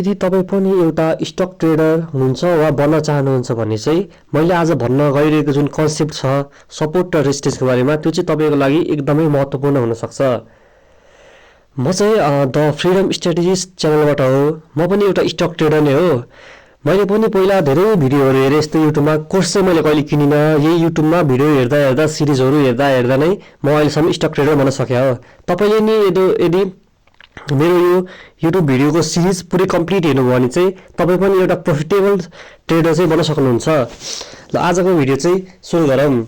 यदि तपाईँ पनि एउटा स्टक ट्रेडर हुनुहुन्छ वा बन्न चाहनुहुन्छ भने चाहिँ मैले आज भन्न गइरहेको जुन कन्सेप्ट छ सपोर्ट र रेजिस्टेन्सको बारेमा त्यो चाहिँ तपाईँको लागि एकदमै महत्त्वपूर्ण हुनसक्छ। म चाहिँ द फ्रिडम स्ट्रेटेजिस्ट च्यानलबाट हो। म पनि एउटा स्टक ट्रेडर नै हो। मैले पनि पहिला धेरै भिडियोहरू हेरेँ यस्तो युट्युबमा। कोर्स चाहिँ मैले कहिले किनिनँ, यही युट्युबमा भिडियो हेर्दा हेर्दा सिरिजहरू हेर्दा हेर्दा नै म अहिलेसम्म स्टक ट्रेडर बन्न सकेँ हो। तपाईँले नि यदि मेरो यो युट्युब भिडियोको सिरिज पुरै कम्प्लिट हेर्नुभयो भने चाहिँ तपाईँ पनि एउटा प्रोफिटेबल ट्रेडर चाहिँ बन्न सक्नुहुन्छ। ल आजको भिडियो चाहिँ सुरु गरौँ।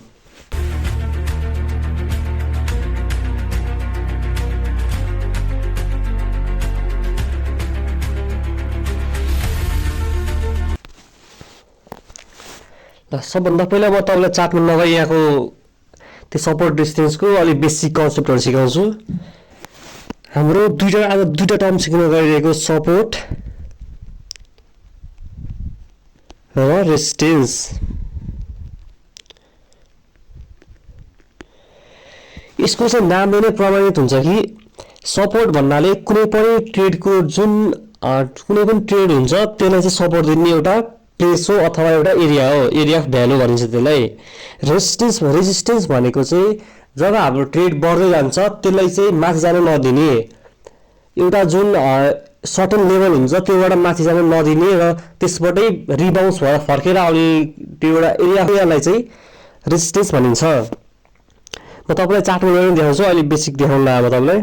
ल सबभन्दा पहिला म तपाईँलाई चार्टमा नगई यहाँको त्यो सपोर्ट डिस्टेन्सको अलिक बेसिक कन्सेप्टहरू सिकाउँछु। हाम्रो आज दुईटा टर्म सिक्न गइरहेको सपोर्ट र रेजिस्टेन्स। यसको चाहिँ नामले नै प्रमाणित हुन्छ कि सपोर्ट भन्नाले कुनै पनि ट्रेडको जुन कुनै पनि ट्रेड हुन्छ त्यसलाई चाहिँ सपोर्ट दिने एउटा प्लेस हो अथवा एउटा एरिया हो, एरिया अफ भ्यालु भनिन्छ त्यसलाई। रेजिस्टेन्स भनेको चाहिँ जब हाम्रो ट्रेड बढ्दै जान्छ त्यसलाई चाहिँ माथि जान नदिने, एउटा जुन सर्टन लेभल हुन्छ त्योबाट माथि जान नदिने र त्यसबाटै रिबाउन्स भएर फर्केर आउने त्यो एउटा एरियालाई चाहिँ रेजिस्टेन्स भनिन्छ। म तपाईँलाई चार्टमा गएर देखाउँछु, अहिले बेसिक देखाउन अब तपाईँलाई।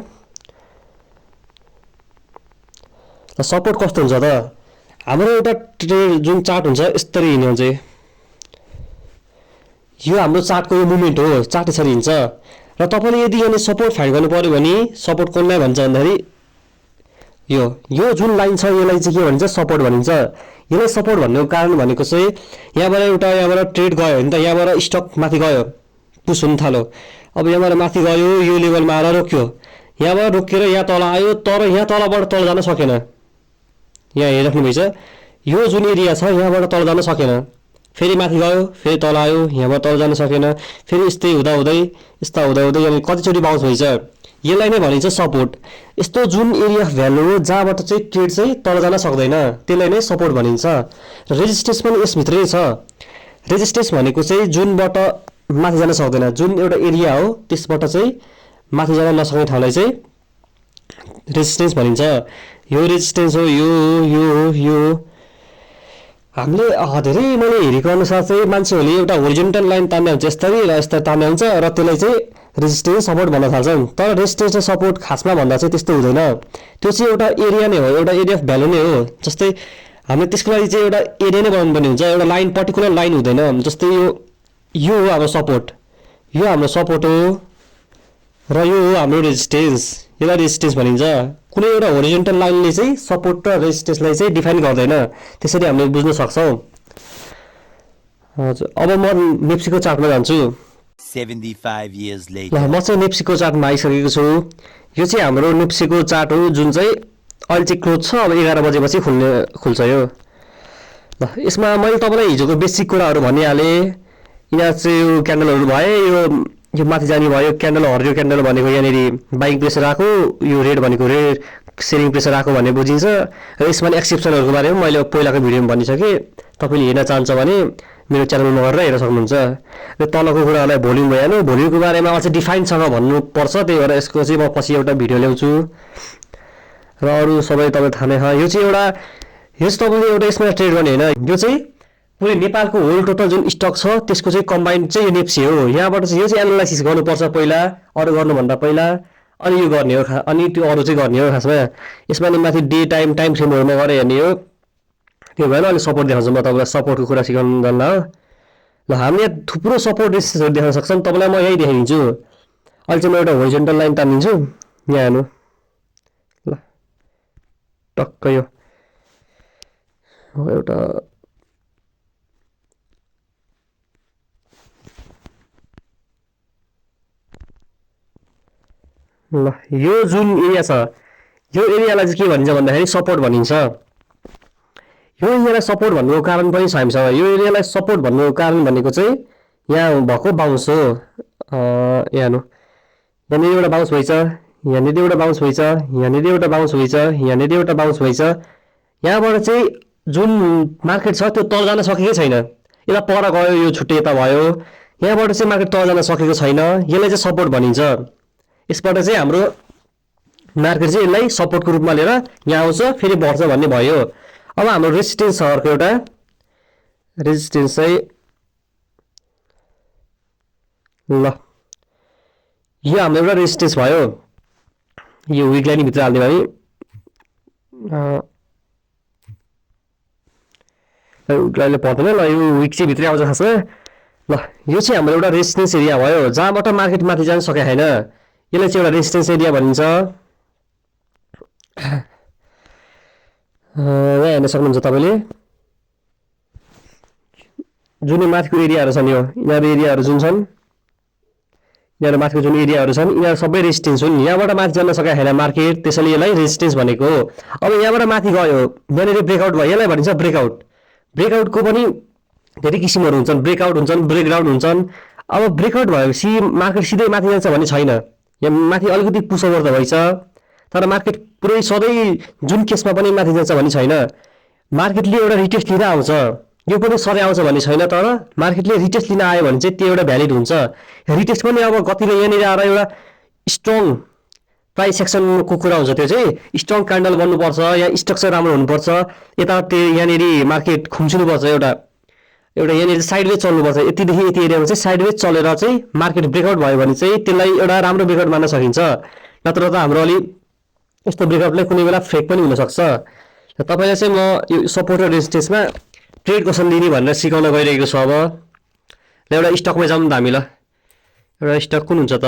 सपोर्ट कस्तो हुन्छ त, हाम्रो एउटा ट्रेड जुन चार्ट हुन्छ यसरी हिँड्ने हुन्छ। यो हाम्रो चार्टको यो मुभमेन्ट हो, चार्ट यसरी हिँड्छ। र तपाईँले यदि यहाँ सपोर्ट फाइन्ड गर्नु पर्यो भने सपोर्ट कसलाई भन्छ भन्दाखेरि यो जुन लाइन छ यसलाई चाहिँ के भनिन्छ, सपोर्ट भनिन्छ। यसलाई सपोर्ट भन्नुको कारण भनेको चाहिँ यहाँबाट ट्रेड गयो भने त यहाँबाट स्टक माथि गयो, पुस हुन थाल्यो। अब यहाँबाट माथि गयो, यो लेभलमा आएर रोक्यो, यहाँबाट रोकेर यहाँ तल आयो, तर यहाँ तलबाट तल जान सकेन। यहाँ हेरिराख्नु भएछ, यो जुन एरिया छ यहाँबाट तल जान सकेन। फेरि माथि गयो, फेरि तल आयो, यहाँबाट तल जान सकेन। फेरि यस्तै हुँदा हुँदै यानि कतिचोटि बाउन्स भइछ। यसलाई नै भनिन्छ सपोर्ट। यस्तो जुन एरिया अफ भ्यालु हो जहाँबाट चाहिँ ट्रेड चाहिँ तल जान सक्दैन त्यसलाई नै सपोर्ट भनिन्छ। र रेजिस्टेन्स पनि यसभित्रै छ। रेजिस्टेन्स भनेको चाहिँ जुनबाट माथि जान सक्दैन, जुन एउटा एरिया हो त्यसबाट चाहिँ माथि जान नसक्ने ठाउँलाई चाहिँ रेजिस्टेन्स भनिन्छ। यो रेजिस्टेन्स हो, यो हामीले धेरै मैले हेरेको अनुसार चाहिँ मान्छेहरूले एउटा होरिजोन्टल लाइन तान्ने हुन्छ यस्तरी र यस्तरी तान्ने हुन्छ र त्यसलाई चाहिँ रेजिस्टेन्स सपोर्ट भन्न थाल्छन्। तर रेजिस्टेन्स र सपोर्ट खासमा भन्दा चाहिँ त्यस्तो हुँदैन। त्यो चाहिँ एउटा एरिया नै हो, एउटा एरिया अफ भ्यालु नै हो। जस्तै हामीले त्यसको लागि चाहिँ एउटा एरिया नै बनाउनु पर्ने हुन्छ, एउटा लाइन पर्टिकुलर लाइन हुँदैन। जस्तै यो हो हाम्रो सपोर्ट, यो हाम्रो सपोर्ट हो र यो हो हाम्रो रेजिस्टेन्स। यसलाई रेजिस्टेन्स भनिन्छ। कुनै एउटा होरिजोन्टल लाइनले चाहिँ सपोर्ट र रेजिस्टेन्सलाई चाहिँ डिफाइन गर्दैन, त्यसरी हामीले बुझ्न सक्छौँ। हजुर, अब म नेप्सीको चार्टमा जान्छु। 75 years ल later. म चाहिँ नेप्सीको चार्टमा आइसकेको छु। यो चाहिँ हाम्रो नेप्सीको चार्ट हो जुन चाहिँ अहिले चाहिँ क्लोज छ। अब 11 बजेपछि खुल्छ यो। ल यसमा मैले तपाईँलाई हिजोको बेसिक कुराहरू भनिहालेँ। यहाँ चाहिँ यो क्यान्डलहरू भए, यो माथि जाने भयो क्यान्डल, हरियो क्यान्डल भनेको यहाँनिर बाइङ प्रेसर आएको, यो रेड भनेको रेड सेलिङ प्रेसर आएको भन्ने बुझिन्छ। र यसमा एक्सेप्सनहरूको बारेमा मैले पहिलाको भिडियोमा भनिसकेँ। तपाईँले हेर्न चाहन्छ भने मेरो च्यानलमा गएर हेर्न सक्नुहुन्छ। र तलको कुराहरूलाई भोल्युम भइहाल्यो, भोल्युमको बारेमा अझै डिफाइनसँग भन्नुपर्छ, त्यही भएर यसको चाहिँ म पछि एउटा भिडियो ल्याउँछु। र अरू सबै तपाईँ थाहा नै छ। यो चाहिँ तपाईँले एउटा यसमा ट्रेड गर्ने होइन, यो चाहिँ पुरै नेपालको होल टोटल जुन स्टक छ त्यसको चाहिँ कम्बाइन्ड चाहिँ यो नेप्सी हो। यहाँबाट चाहिँ यो चाहिँ एनालाइसिस गर्नुपर्छ पहिला, अरू गर्नुभन्दा पहिला, अनि यो गर्ने हो अनि त्यो अरू चाहिँ गर्ने हो खासमा। यसमा नि माथि डे टाइम फ्रेमहरूमा गएर हेर्ने हो। त्यो भएन अहिले सपोर्ट देखाउँछु म तपाईँलाई, सपोर्टको कुरा सिकाउनु जान्ला हो। ल हामीले यहाँ थुप्रो सपोर्ट रेजिस्टेन्सहरू देखाउन सक्छौँ। तपाईँलाई म यही देखाइदिन्छु। अहिले चाहिँ म एउटा होरिजोन्टल लाइन तानिदिन्छु। यहाँ हेर्नु ल, टक्क यो एउटा ल यो जुन एरिया छ यो एरियालाई चाहिँ के भनिन्छ भन्दाखेरि सपोर्ट भनिन्छ। यो एरियालाई सपोर्ट भन्नुको कारण पनि छ हामीसँग। यो एरियालाई सपोर्ट भन्नुको कारण भनेको चाहिँ यहाँ भएको बाउन्स हो। यहाँ हेर्नु, यहाँनिर एउटा बाउन्स भइछ, यहाँनिर एउटा बाउन्स भइछ, यहाँनिर एउटा बाउन्स भइछ, यहाँनिर एउटा बाउन्स भइछ, यहाँबाट चाहिँ जुन मार्केट छ त्यो तल जान सकेकै छैन, यता पर गयो यो छुट्टै यता भयो, यहाँबाट चाहिँ मार्केट तल जान सकेको छैन, यसलाई चाहिँ सपोर्ट भनिन्छ। यसबाट चाहिँ हाम्रो मार्केट चाहिँ यसलाई सपोर्टको रूपमा लिएर यहाँ आउँछ फेरि बढ्छ भन्ने भयो। अब हाम्रो रेजिस्टेन्स छ अर्को एउटा, रेजिस्टेन्स चाहिँ ल यो हाम्रो एउटा रेजिस्टेन्स भयो, यो विकलाई नि भित्र हाल्ने भयो, विकलाई पर्दैन ल, यो विक चाहिँ भित्रै आउँछ खासमा। ल यो चाहिँ हाम्रो एउटा रेजिस्टेन्स एरिया भयो जहाँबाट मार्केट माथि जान सकेको छैन, यसलाई चाहिँ एउटा रेजिस्टेन्स एरिया भनिन्छ। यहाँ हेर्न सक्नुहुन्छ तपाईँले जुन माथिको एरियाहरू छन्, यो यिनीहरू एरियाहरू जुन छन्, यिनीहरू माथिको जुन एरियाहरू छन् यिनीहरू सबै रेजिस्टेन्स हुन्। यहाँबाट माथि जान सकेको छैन मार्केट, त्यसैले यसलाई रेजिस्टेन्स भनेको हो। अब यहाँबाट माथि गयो, यहाँनिर ब्रेकआउट भयो, यसलाई भनिन्छ ब्रेकआउट। ब्रेकआउटको पनि धेरै किसिमहरू हुन्छन्, ब्रेकआउट हुन्छन्, ब्रेकडाउन हुन्छन्। अब ब्रेकआउट भएपछि मार्केट सिधै माथि जान्छ भन्ने छैन, यहाँ माथि अलिकति पुसओभर त भइछ, तर मार्केट पुरै सधैँ जुन केसमा पनि माथि जान्छ भन्ने छैन। मार्केटले एउटा रिटेस्ट लिन आउँछ, यो पनि सधैँ आउँछ भन्ने छैन, तर मार्केटले रिटेस्ट लिन आयो भने चाहिँ त्यो एउटा भ्यालिड हुन्छ। रिटेस्ट पनि अब कतिले यहाँनिर आएर एउटा स्ट्रङ प्राइस सेक्सनको कुरा हुन्छ, त्यो चाहिँ स्ट्रङ क्यान्डल बन्नुपर्छ या स्ट्रक्चर राम्रो हुनुपर्छ, यता त्यो यहाँनिर मार्केट खुम्चिनुपर्छ, एउटा यहाँनिर साइडवेज चल्नुपर्छ, यतिदेखि यति एरियामा चाहिँ साइडवेज चलेर चाहिँ मार्केट ब्रेकआउट भयो भने चाहिँ त्यसलाई एउटा राम्रो ब्रेकआउट मान्न सकिन्छ। नत्र त हाम्रो अलि यस्तो ब्रेकआउटलाई कुनै बेला फेक पनि हुनसक्छ। तपाईँलाई चाहिँ म यो सपोर्ट र रेजिस्टेन्समा ट्रेड कसरी लिने भनेर सिकाउन गइरहेको छु। अब ल एउटा स्टकमा जाउँ न त हामी, ल एउटा स्टक कुन हुन्छ त,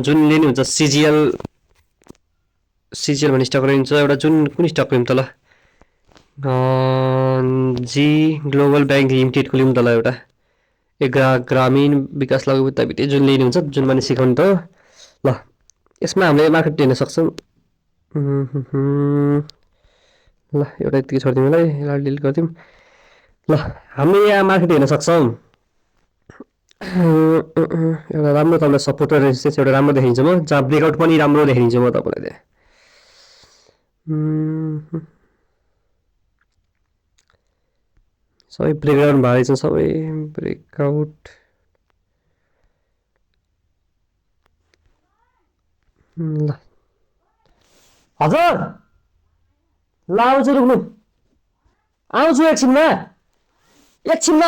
जुन लिने हुन्छ सिजिएल भन्ने स्टक रहन्छ एउटा, जुन कुन स्टक लिउँ त, ल जी ग्लोबल ब्याङ्क लिमिटेडको लिउँ त, ल एउटा ग्रामीण विकास लघु वित्त वित्तीय जुन लिने हुन्छ, जुन माने सिकाउनु त। ल यसमा हामीले मार्केट हेर्न सक्छौँ। ल एउटा यतिकै छोडिदिउँ, यसलाई डिलिट गरिदिउँ। ल हामीले यहाँ मार्केट हेर्न सक्छौँ, एउटा राम्रो तपाईँलाई सपोर्ट र रेजिस्टेन्स एउटा राम्रो देखिन्छ म, जहाँ ब्रेकआउट पनि राम्रो देखिन्छ म तपाईँलाई त्यहाँ। सबै ब्रेकडाउन भएर छ, सबै ब्रेकआउट। ल हजुर ल आउँछु, रुक्नु आउँछु, एकछिनमा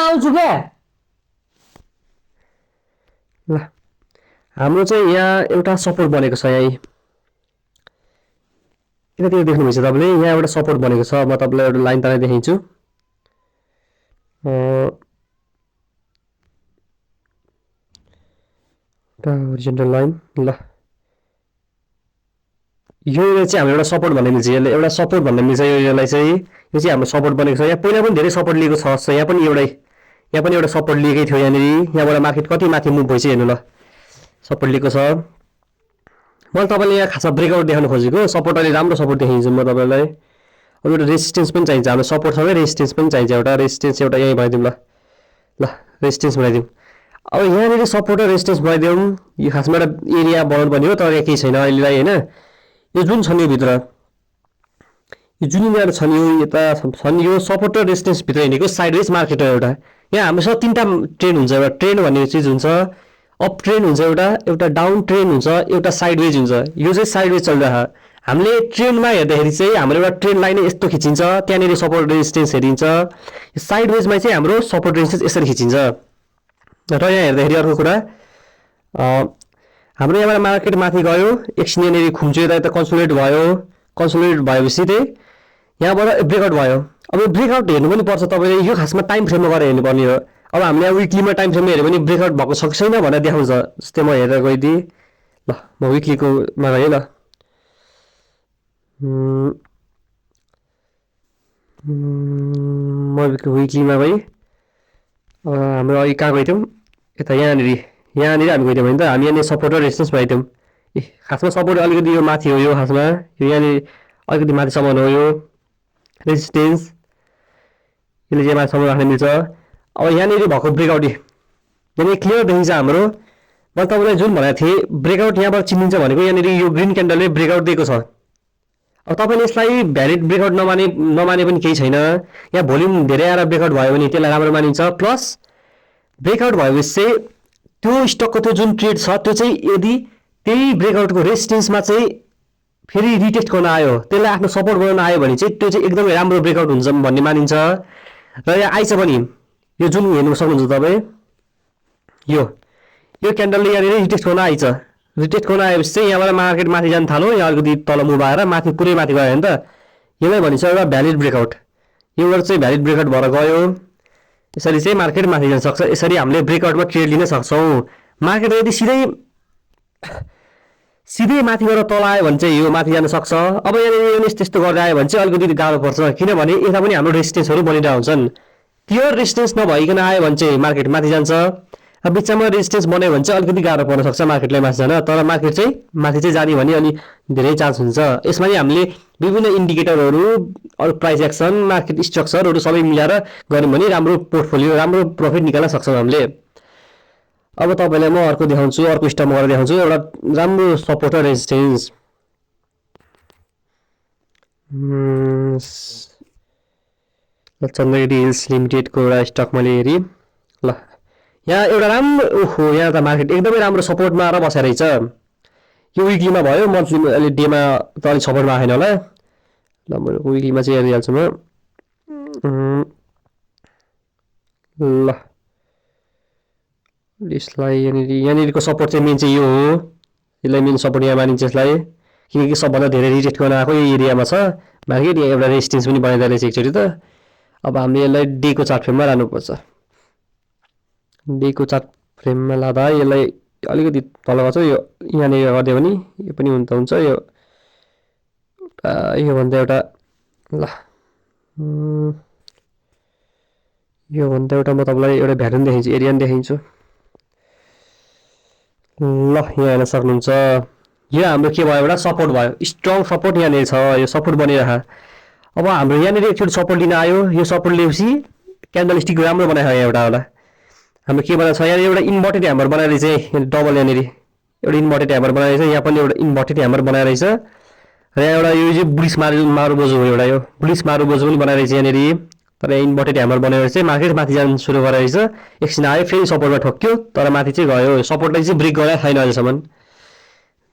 आउँछु क्या। ल हाम्रो चाहिँ यहाँ एउटा सपोर्ट बनेको छ, यहीँ यतातिर देख्नुभएछ तपाईँले, यहाँ एउटा सपोर्ट बनेको छ। म तपाईँलाई एउटा लाइन तानेर देखाइदिन्छु। होरिजन्टल लाइन, ल यो चाहिँ हाम्रो एउटा सपोर्ट भन्ने मिल्छ, यसले एउटा सपोर्ट भन्ने मिल्छ यसलाई चाहिँ, यो चाहिँ हाम्रो सपोर्ट बनेको छ। यहाँ पहिला पनि धेरै सपोर्ट लिएको छ, यहाँ पनि एउटा सपोर्ट लिएकै थियो यहाँनिर, यहाँबाट मार्केट कति माथि मुभ भइसक्यो हेर्नु, ल सपोर्ट लिएको छ। मैले तपाईँले यहाँ खासमा ब्रेकआउट देखाउन खोजेको, सपोर्ट अलि राम्रो सपोर्ट देखाइदिन्छु म तपाईँलाई। अब एउटा रेजिस्टेन्स पनि चाहिन्छ, हाम्रो सपोर्टसँगै रेजिस्टेन्स पनि चाहिन्छ, एउटा रेजिस्टेन्स एउटा यहीँ बनाइदिउँ। ल रेजिस्टेन्स बनाइदिउँ। अब यहाँनिर सपोर्ट र रेजिस्टेन्स बनाइदिउँ, यो खासमा एउटा एरिया बनाउनु पर्ने हो, तर यहाँ केही छैन अहिलेलाई होइन। यो जुन छन् यो भित्र, यो जुन यिनीहरू छन्, यो यता छन्, यो सपोर्ट र रेजिस्टेन्स भित्र हिँडेको साइडवेज मार्केट हो एउटा। यहाँ हामीसँग तिनवटा ट्रेन्ड हुन्छ, एउटा ट्रेन्ड भन्ने चिज हुन्छ, अप ट्रेन्ड हुन्छ, एउटा डाउन ट्रेन्ड हुन्छ, एउटा साइडवेज हुन्छ। यो चाहिँ साइडवेज चलिरहेको, हामीले ट्रेन्डमा हेर्दाखेरि चाहिँ हाम्रो एउटा ट्रेन्ड लाइन यस्तो खिचिन्छ, त्यहाँनिर सपोर्ट रेजिस्टेन्स हेरिन्छ। साइडवेजमा चाहिँ हाम्रो सपोर्ट रेजिस्टेन्स यसरी खिचिन्छ। र यहाँ हेर्दाखेरि अर्को कुरा, हाम्रो यहाँबाट मार्केट माथि गयो, एकछिन यहाँनिर खुम्च्यो, यता कन्सोलिडेट भयो, कन्सोलिडेट भएपछि चाहिँ यहाँबाट ब्रेकआउट भयो। अब ब्रेकआउट हेर्नु पनि पर्छ तपाईँले, यो खासमा टाइम फ्रेममा गएर हेर्नुपर्ने हो। अब हामीले यहाँ विकलीमा टाइम फ्रेममा हेऱ्यो भने ब्रेकआउट भएको छ कि छैन भनेर देखाउँछ। जस्तै म हेरेर गइदिएँ, ल म विकलीकोमा गएँ, ल म विकलीमा गएँ। हाम्रो अघि कहाँ गएको थियौँ, यता यहाँनिर हामी गइदियौँ भने त हामी यहाँनिर सपोर्ट र रेजिस्टेन्स पाइदियौँ। खासमा सपोर्ट अलिकति यो माथि हो, यो खासमा यो यहाँनिर अलिकति माथिसम्म हो, यो रेजिस्टेन्स यसले चाहिँ माथिसम्म राख्न मिल्छ। अब यहाँनिर भएको ब्रेकआउट यहाँनिर क्लियर देखिन्छ हाम्रो। मैले तपाईँलाई जुन भनेको थिएँ ब्रेकआउट यहाँबाट चिनिन्छ भनेको, यहाँनिर यो ग्रिन क्यान्डलले ब्रेकआउट दिएको छ। अब तपाईँले यसलाई भ्यालिड ब्रेकआउट नमाने पनि केही छैन। यहाँ भोल्युम धेरै आएर ब्रेकआउट भयो भने त्यसलाई राम्रो मानिन्छ। प्लस ब्रेकआउट भएपछि चाहिँ त्यो स्टकको त्यो जुन ट्रेड छ त्यो चाहिँ यदि त्यही ब्रेकआउटको रेजिस्टेन्समा चाहिँ फेरि रिटेस्ट गर्न आयो, त्यसलाई आफ्नो सपोर्ट बनाउन आयो भने चाहिँ त्यो चाहिँ एकदमै राम्रो ब्रेकआउट हुन्छ भन्ने मानिन्छ। र यहाँ आइछ पनि यो जुन हेर्नु सक्नुहुन्छ तपाईँ, यो क्यान्डलले यहाँनिर रिटेस्ट गर्न आइछ। रिटेस्ट गर्न आएपछि चाहिँ यहाँबाट मार्केट माथि जान थाल्यो, यहाँ अलिकति तल मुभ आएर माथि पुरै माथि गयो भने त यसलाई भनिन्छ एउटा भ्यालिड ब्रेकआउट। योबाट चाहिँ भ्यालिड ब्रेकआउट भएर गयो, यसरी चाहिँ मार्केट माथि जान सक्छ। यसरी हामीले ब्रेकआउटमा ट्रेड लिन सक्छौँ। मार्केट यदि सिधै माथि गएर तल आयो भने चाहिँ यो माथि जान सक्छ। अब यहाँनिर त्यस्तो गरेर आयो भने चाहिँ अलिकति गाह्रो पर्छ, किनभने यता पनि हाम्रो रेजिस्टेन्सहरू बनिरहेको हुन्छन्। त्यो रेजिस्टेन्स नभइकन आयो भने चाहिँ मार्केट माथि जान्छ। अब बिचमा रेजिस्टेन्स बन्यो भने चाहिँ अलिकति गाह्रो पर्न सक्छ मार्केटलाई माथि जान, तर मार्केट चाहिँ माथि चाहिँ जाने भने अनि धेरै चान्स हुन्छ। यसमा नि हामीले विभिन्न इन्डिकेटरहरू, अरू प्राइस एक्सन, मार्केट स्ट्रक्चरहरू सबै मिलाएर गऱ्यौँ भने राम्रो पोर्टफोलियो, राम्रो प्रफिट निकाल्न सक्छौँ हामीले। अब तपाईँलाई म अर्को देखाउँछु, अर्को स्टकमा गरेर देखाउँछु एउटा राम्रो सपोर्ट र रेजिस्टेन्स। चन्द्रगिरी हिल्स लिमिटेडको एउटा स्टक मैले हेरेँ। ल यहाँ एउटा राम्रो, ओहो यहाँ त मार्केट एकदमै राम्रो सपोर्टमा आएर बसेर रहेछ। यो विकलीमा भयो, मन्थली अहिले डेमा त अलिक सपोर्टमा आएन होला। ल म विकलीमा चाहिँ हेरिहाल्छु म। ल यसलाई यहाँनिरको सपोर्ट चाहिँ मेन चाहिँ यो हो, यसलाई मेन सपोर्ट यहाँ मानिन्छ यसलाई, किनकि सबभन्दा धेरै रिजेक्ट गर्न आएको यो एरियामा छ मार्केट। यहाँ एउटा रेजिस्टेन्स पनि बनाइदिएर रहेछ एकचोटि त। अब हामीले यसलाई डेको चार्ट फ्रेममा लानुपर्छ। डेको चार्ट फ्रेममा लाँदा यसलाई अलिकति तल गर्छ, यो यहाँनिर गरिदियो भने यो पनि हुन त हुन्छ। योभन्दा एउटा ल योभन्दा एउटा म तपाईँलाई एउटा भ्यालु देखाइदिन्छु, एरिया पनि देखाइदिन्छु। ल यहाँ हेर्न सक्नुहुन्छ, यो हाम्रो के भयो, एउटा सपोर्ट भयो, स्ट्रङ सपोर्ट यहाँनिर छ, यो सपोर्ट बनिरह। अब हाम्रो यहाँनिर एकचोटि सपोर्ट लिन आयो, यो सपोर्ट लिएपछि क्यान्डल स्टिक राम्रो बनायो यहाँ एउटा होला। हाम्रो के बनाएको छ यहाँनिर एउटा इन्भर्टेड ह्यामर बनाएर चाहिँ डबल यहाँनिर एउटा इन्भर्टेड ह्यामर बनाएर रहेछ, यहाँ पनि एउटा इन्भर्टेड ह्यामर बनाएर रहेछ। र यहाँ एउटा यो चाहिँ बुलिस मारु बोजू हो, एउटा यो बुलिस मारु बोजू पनि बनाएर रहेछ यहाँनिर। तर इन्भर्टेड ह्यामर बनाएर चाहिँ मार्केट माथि जान सुरु गरेर रहेछ, एकछिन आयो फेरि सपोर्टमा ठोक्यो, तर माथि चाहिँ गयो। सपोर्टलाई चाहिँ ब्रेक गरेर छैन अहिलेसम्म,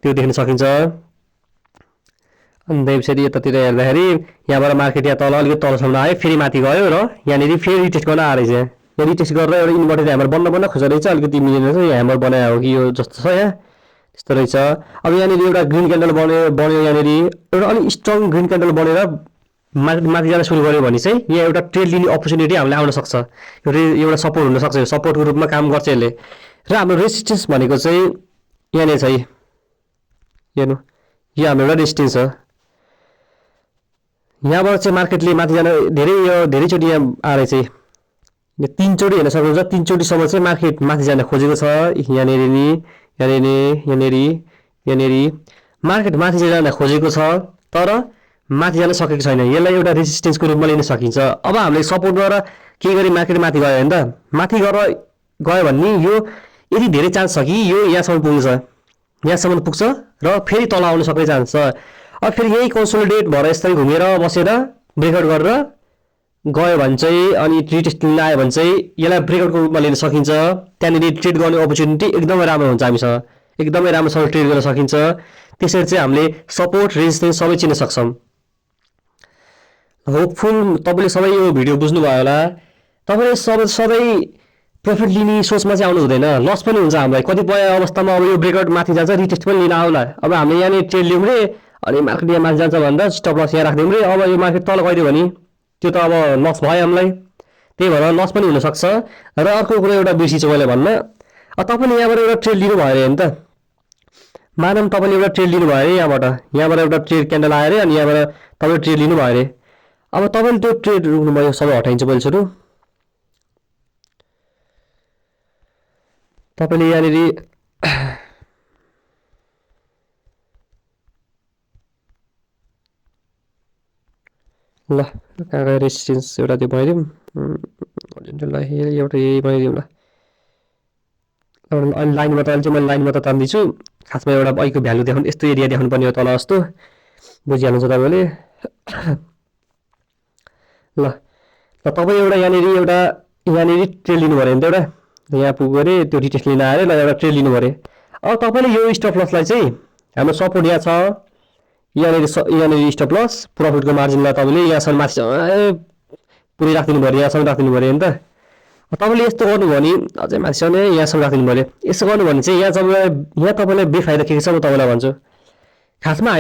त्यो देख्न सकिन्छ। अन्त यसरी यतातिर हेर्दाखेरि यहाँबाट मार्केट यहाँ तल अलिकति तलसम्म आयो, फेरि माथि गयो र यहाँनिर फेरि रिटेस्ट गर्न आएर चाहिँ यहाँ रिटेस्ट गरेर एउटा इन्भर्टेड ह्यामर बन्न खोजेर रहेछ, अलिकति मिलेन रहेछ। यो ह्यामर बनायो हो कि यो जस्तो छ यहाँ त्यस्तो रहेछ। अब यहाँनिर एउटा ग्रिन क्यान्डल बन्यो यहाँनिर एउटा अलिक स्ट्रङ ग्रिन क्यान्डल बनेर मार्केट माथि जान सुरु गर्यो भने चाहिँ यहाँ एउटा ट्रेड लिने अपर्च्युनिटी हामीलाई आउन सक्छ। एउटा सपोर्ट हुनसक्छ, यो सपोर्टको रूपमा काम गर्छ यसले। र हाम्रो रेजिस्टेन्स भनेको चाहिँ यहाँनिर छ, हेर्नु यो हाम्रो एउटा रेजिस्टेन्स हो। यहाँबाट चाहिँ मार्केटले माथि जान धेरैचोटि यहाँ आएर चाहिँ तीनचोटि हेर्न सक्नुहुन्छ, तीनचोटिसम्म चाहिँ मार्केट माथि जान खोजेको छ। यहाँनिर मार्केट माथि जान खोजेको छ, तर माथि जान सकेको छैन। यसलाई एउटा रेजिस्टेन्सको रूपमा लिन सकिन्छ। अब हामीले सपोर्ट गरेर के गरी मार्केट माथि गयो भने त माथि गरेर गयो भने यो यदि धेरै चान्स छ कि यो यहाँसम्म पुग्छ र फेरि तल आउन सक्ने चान्स छ। अब फेरि यही कन्सोलिडेट भएर यस्तै घुमेर बसेर ब्रेकआउट गरेर गयो भने चाहिँ अनि रिटेस्ट लिन आयो भने चाहिँ यसलाई ब्रेकआउटको रूपमा लिन सकिन्छ। त्यहाँनिर ट्रेड गर्ने अपर्च्युनिटी एकदमै राम्रो हुन्छ, हामीसँग एकदमै राम्रोसँग ट्रेड गर्न सकिन्छ। त्यसरी चाहिँ हामीले सपोर्ट रेजिस्टेन्स सबै चिन्न सक्छौँ। होपफुल तपाईँले सबै यो भिडियो बुझ्नुभयो होला। तपाईँले सधैँ प्रफिट लिने सोचमा चाहिँ आउनु हुँदैन, लस पनि हुन्छ हामीलाई। कतिपय अवस्थामा अब यो ब्रेकआउट माथि जान्छ, रिटेस्ट पनि लिन आउला। अब हामीले यहाँनिर ट्रेड लिउँ रे अनि मार्केट यहाँ माथि जान्छ भन्दा स्टप लस यहाँ राखिदिउँ रे, अब यो मार्केट तल गइदियो भने त्यो त अब लस भयो हामीलाई। त्यही भएर लस पनि हुनसक्छ। र अर्को कुरो एउटा बिर्सिछु मैले भन्न, तपाईँले यहाँबाट एउटा ट्रेड लिनुभयो अरे होइन त, मानौँ तपाईँले एउटा ट्रेड लिनुभयो अरे, यहाँबाट एउटा ट्रेड क्यान्डल आयो अरे अनि यहाँबाट तपाईँले ट्रेड लिनुभयो अरे। अब तपाईँले त्यो ट्रेड रुक्नुभयो, सबै हटाइन्छ पहिलो सुरु। तपाईँले यहाँनिर ल कहाँ रेजिस्टेन्स एउटा त्यो बनाइदिउँ, एउटा यही बनाइदिउँ ल। अनि लाइनमा त अहिले चाहिँ मैले लाइनमा त तान्दैछु, खासमा एउटा अहिलेको भ्यालु देखाउनु, यस्तो एरिया देखाउनु पर्ने हो तल जस्तो। बुझिहाल्नुहुन्छ तपाईँले ल ल तपाईँ यहाँनिर ट्रेड लिनु पऱ्यो भने त एउटा यहाँ पुग्यो अरे त्यो रिटेस्ट लिन आयो ल एउटा ट्रेड लिनु पऱ्यो अब तपाईँले यो स्टप लसलाई चाहिँ हाम्रो सपोर्ट यहाँ छ यहाँनिर स्टप लस प्रफिटको मार्जिनलाई तपाईँले यहाँसम्म माथि पुरै राखिदिनु पऱ्यो यहाँसम्म राखिदिनु पऱ्यो नि त तपाईँले यस्तो गर्नुभयो भने अझै माथिसम्म यहाँसम्म राखिदिनु पऱ्यो यसो गर्नु भने चाहिँ यहाँ तपाईँलाई बेफाइदा के छ म तपाईँलाई भन्छु खासमा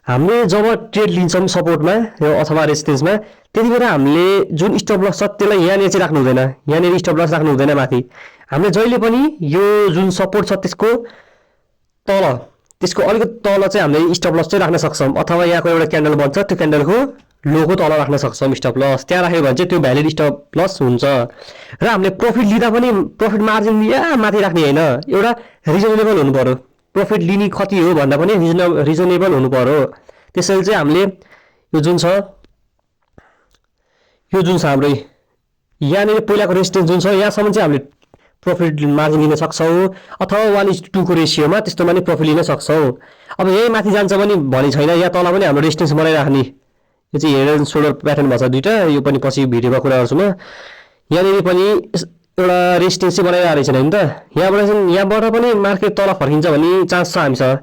हामीले जब ट्रेड लिन्छौँ सपोर्टमा अथवा रेजिस्टेन्समा त्यति बेला हामीले जुन स्टप लस छ त्यसलाई यहाँनिर चाहिँ राख्नु हुँदैन यहाँनिर स्टप लस राख्नु हुँदैन माथि हामीले जहिले पनि यो जुन सपोर्ट छ त्यसको अलिकति तल चाहिँ हामीले स्टप लस चाहिँ राख्न सक्छौँ अथवा यहाँको एउटा क्यान्डल बन्छ त्यो क्यान्डलको लोको तल राख्न सक्छौँ स्टप लस त्यहाँ राख्यो भने चाहिँ त्यो भ्यालिड स्टप लस हुन्छ र हामीले प्रफिट लिँदा पनि प्रफिट मार्जिन माथि राख्ने होइन एउटा रिजनेबल हुनु पर्यो प्रफिट लिने कति हो भन्दा पनि रिजनेबल हुनु पर्यो त्यसैले चाहिँ हामीले यो जुन छ हाम्रो यहाँनिर पहिलाको रेजिस्टेन्स जुन छ यहाँसम्म चाहिँ हामीले प्रफिट मार्जिन लिन सक्छौँ अथवा 1:2 को रेसियोमा त्यस्तोमा नि प्रफिट लिन सक्छौँ अब यही माथि जान्छ पनि भनि छैन यहाँ तल पनि हाम्रो रेजिस्टेन्स बनाइराख्ने यो चाहिँ हेड एन्ड सोल्डर प्याटर्न भएको छ दुईवटा यो पनि पछि भिडियोमा कुरा गर्छु म यहाँनिर पनि एउटा रेजिस्टेन्स चाहिँ बनाइरहेको छैन नि त यहाँबाट पनि मार्केट तल फर्किन्छ भन्ने चान्स छ हामीसँग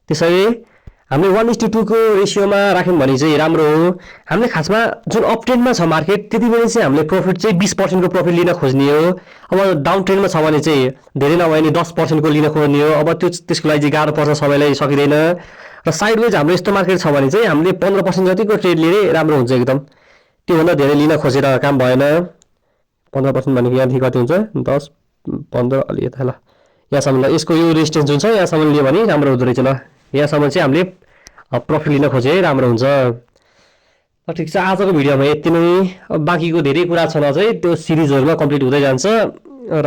त्यसैले हामीले 1:2 को रेसियोमा राख्यौँ भने चाहिँ राम्रो हो हामीले खासमा जुन अप ट्रेन्डमा छ मार्केट त्यति बेला चाहिँ हामीले प्रफिट चाहिँ 20% को प्रफिट लिन खोज्ने हो अब डाउन ट्रेन्डमा छ भने चाहिँ धेरै नभए नि 10% को लिन खोज्ने हो अब त्यसको लागि चाहिँ गाह्रो पर्छ सबैलाई सकिँदैन र साइडवेज हाम्रो यस्तो मार्केट छ भने चाहिँ हामीले 15% जतिको ट्रेड लिने राम्रो हुन्छ एकदम त्योभन्दा धेरै लिन खोजेर काम भएन 15% भनेको यहाँदेखि कति हुन्छ 10 15 अलि यता ल यहाँसम्म ल यसको यो रेजिस्टेन्स जुन छ यहाँसम्म लियो भने राम्रो हुँदो रहेछ ल यहाँसम्म चाहिँ हामीले प्रफिट लिन खोजे राम्रो हुन्छ ठिक छ आजको भिडियोमा यति नै बाँकीको धेरै कुरा छन् अझै त्यो सिरिजहरुमा कम्प्लिट हुँदै जान्छ र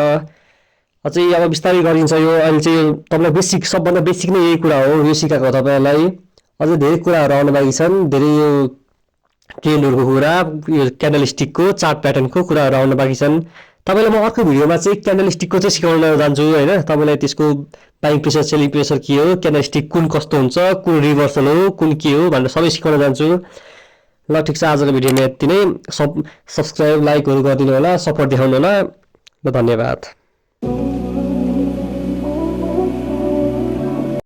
अझै अब बिस्तारै गरिन्छ यो अहिले चाहिँ तपाईलाई बेसिक सबभन्दा बेसिक नै यही कुरा हो यो सिकाएको तपाईलाई अझै धेरै कुराहरु आउन बाँकी छन् धेरै यो ट्रेन्डहरुको कुरा यो क्यान्डल स्टिकको चार्ट प्याटर्नको कुराहरु आउन बाँकी छन् तपाईलाई म अर्को भिडियोमा चाहिँ क्यान्डल स्टिकको चाहिँ सिकाउन जान्छु हैन तपाईलाई त्यसको बाइङ प्रेसर सेलिङ प्रेसर के हो क्यान्डल स्टिक कुन कस्तो हुन्छ कुन रिभर्सल हो कुन के हो भनेर सबै सिकाउन जान्छु ल ठीक छ आजको भिडियोमा यति नै सब्स्क्राइब लाइकहरु गरिदिनु होला सपोर्ट देखाउनु होला ल धन्यवाद।